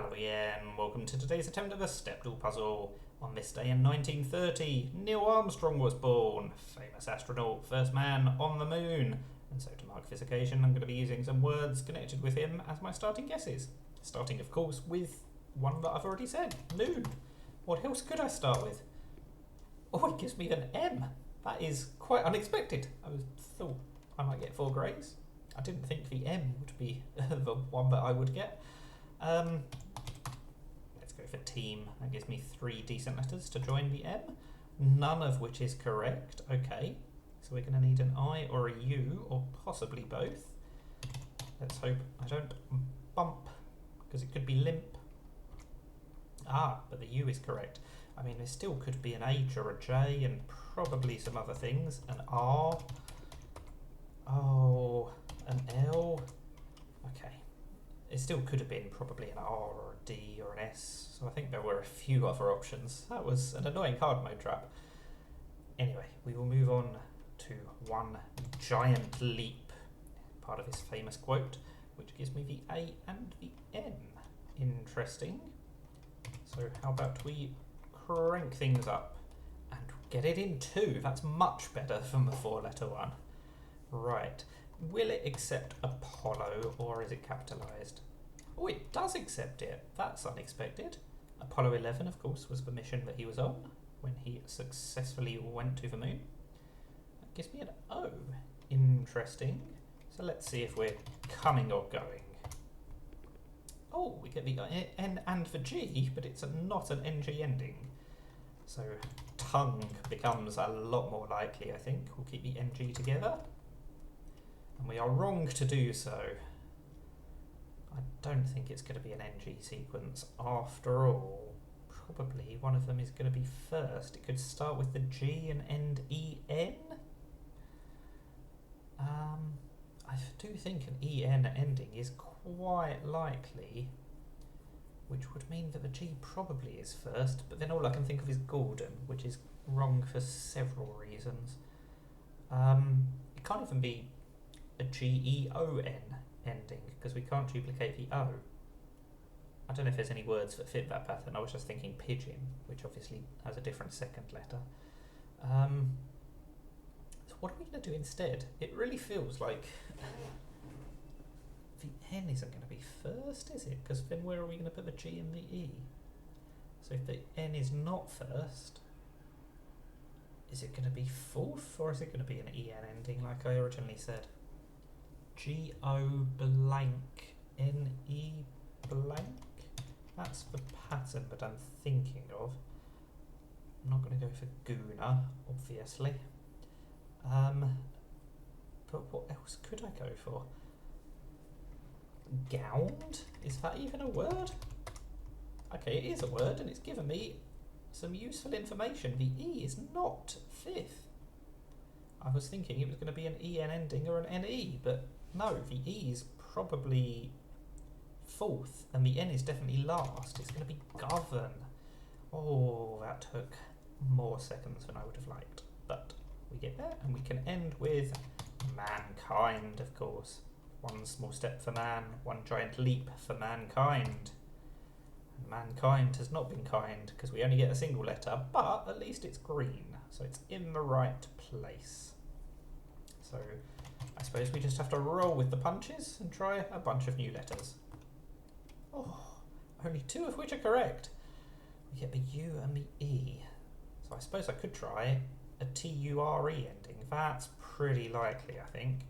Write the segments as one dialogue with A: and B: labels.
A: Hello again, welcome to today's attempt of a Stepdle puzzle. On this day in 1930, Neil Armstrong was born, famous astronaut, first man on the moon. And so to mark this occasion, I'm going to be using some words connected with him as my starting guesses. Starting, of course, with one that I've already said, moon. What else could I start with? Oh, it gives me an M. That is quite unexpected. I thought I might get 4 greys. I didn't think the M would be the one that I would get. Let's go for team. That gives me 3 decent letters to join the M, none of which is correct. Okay, so we're going to need an I or a U, or possibly both. Let's hope I don't bump, because it could be limp. Ah, but the U is correct. I mean, there still could be an H or a J, and probably some other things. An R. Oh, an L. Okay. It still could have been probably an R or a D or an S, so I think there were a few other options. That was an annoying card mode trap. Anyway, we will move on to one giant leap, part of his famous quote, which gives me the A and the N. Interesting. So how about we crank things up and get it in 2? That's much better than the 4-letter one. Right. Will it accept Apollo, or is it capitalised? Oh, it does accept it. That's unexpected. Apollo 11, of course, was the mission that he was on when he successfully went to the moon. That gives me an O. Interesting. So let's see if we're coming or going. Oh, we get the N and the G, but it's not an NG ending. So tongue becomes a lot more likely, I think. We'll keep the NG together. And we are wrong to do so. I don't think it's going to be an NG sequence after all. Probably one of them is going to be first. It could start with the G and end EN. I do think an EN ending is quite likely, which would mean that the G probably is first, but then all I can think of is Gordon, which is wrong for several reasons. It can't even be a G-E-O-N ending, because we can't duplicate the O. I don't know if there's any words that fit that pattern. I was just thinking pigeon, which obviously has a different second letter. So what are we going to do instead? It really feels like the N isn't going to be first, is it? Because then where are we going to put the G and the E? So if the N is not first, is it going to be fourth, or is it going to be an EN ending like I originally said? G-O blank N-E blank? That's the pattern that I'm thinking of. I'm not going to go for Guna, obviously. But what else could I go for? Gowned? Is that even a word? Okay, it is a word, and it's given me some useful information. The E is not 5th. I was thinking it was going to be an EN ending or an NE, but no, the E is probably 4th, and the N is definitely last. It's going to be govern. Oh, that took more seconds than I would have liked. But we get there, and we can end with mankind, of course. One small step for man, one giant leap for mankind. And mankind has not been kind, because we only get a single letter, but at least it's green, so it's in the right place. So I suppose we just have to roll with the punches and try a bunch of new letters. Oh, only 2 of which are correct. We get the U and the E. So I suppose I could try a T-U-R-E ending. That's pretty likely, I think.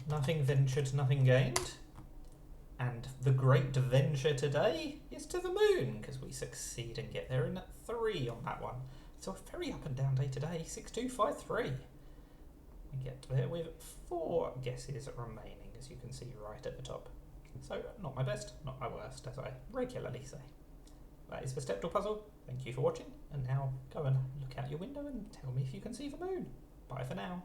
A: Nothing ventured, nothing gained. And the great venture today is to the moon, because we succeed and get there in 3 on that one. So a very up and down day today, 6253. We get there with 4 guesses remaining, as you can see right at the top. So not my best, not my worst, as I regularly say. That is the Stepdle puzzle. Thank you for watching, and now go and look out your window and tell me if you can see the moon. Bye for now.